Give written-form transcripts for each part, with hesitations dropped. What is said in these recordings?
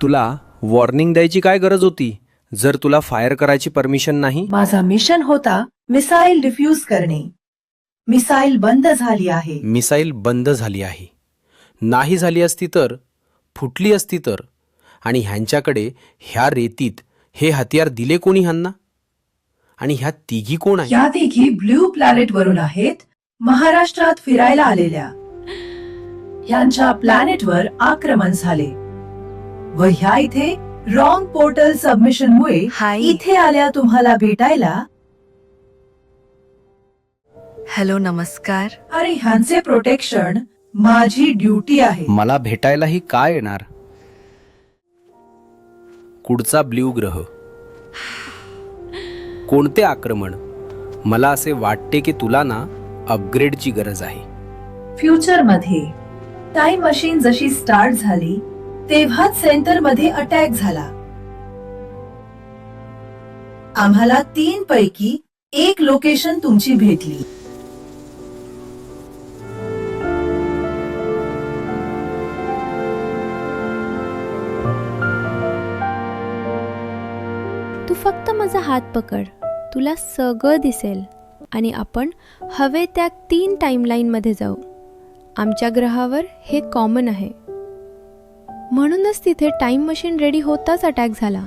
तुला वॉर्निंग द्यायची काय गरज होती जर तुला फायर करायची परमिशन नाही? माझा मिशन होता मिसाईल डिफ्यूज करणे. मिसाईल बंद झाली आहे. मिसाईल बंद झाली आहे. नाही झाली असती तर, फुटली असती तर, आणि ह्यांच्याकडे ह्या रेतीत हे हतियार दिले कोणी ह्यांना? आणि ह्या तिघी कोण आहे? या तिघी ब्ल्यू प्लॅनेट वरून आहेत, महाराष्ट्रात फिरायला आलेल्या. यांच्या प्लॅनेटवर आक्रमण झाले व ह्या इथे रॉंग पोर्टल सबमिशन मुळे इथे आल्या तुम्हाला भेटायला. हॅलो, नमस्कार. अरे ह्यांचे प्रोटेक्शन माझी ड्युटी आहे. मला भेटायलाही काय येणार? कुठचा ब्ल्यू ग्रह? कोणते आक्रमण? मला असे वाटते की तुला ना अपग्रेडची गरज आहे. फ्युचर मध्ये टाइम मशीन जशी स्टार्ट झाली तेव्हाच सेंटर मध्ये अटॅक झाला. आम्हाला 3 पैकी 1 लोकेशन तुमची भेटली. तू फक्त माझा हात पकड, तुला सगळं दिसेल आणि आपण हवे त्या 3 टाईमलाईनमध्ये जाऊ. आमच्या ग्रहावर हे कॉमन आहे, म्हणूनच तिथे टाइम मशीन रेडी होताच अटॅक झाला.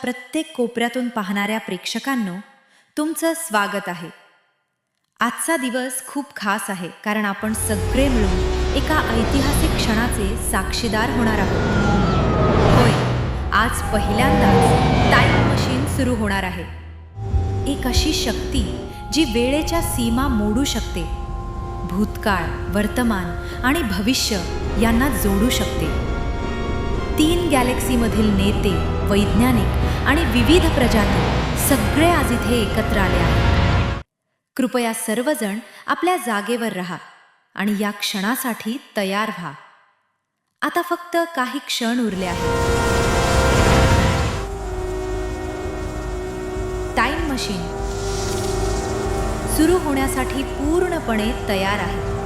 प्रत्येक कोपऱ्यातून पाहणाऱ्या प्रेक्षकांनो, तुमचं स्वागत आहे. आजचा दिवस खूप खास आहे, कारण आपण सगळे मिळून एका ऐतिहासिक क्षणाचे साक्षीदार होणार आहोत. होय, आज पहिल्यांदाच टाइम मशीन सुरू होणार आहे. एक अशी शक्ती जी वेळेच्या सीमा मोडू शकते, भूतकाळ, वर्तमान आणि भविष्य यांना जोडू शकते. 3 गॅलेक्सीमधील नेते, वैज्ञानिक आणि विविध प्रजाती सगळे आज इथे एकत्र आले आहेत. कृपया सर्वजण आपल्या जागेवर राहा आणि या क्षणासाठी तयार व्हा. आता फक्त काही क्षण उरले आहेत. टाइम मशीन सुरू होण्यासाठी पूर्णपणे तयार आहे.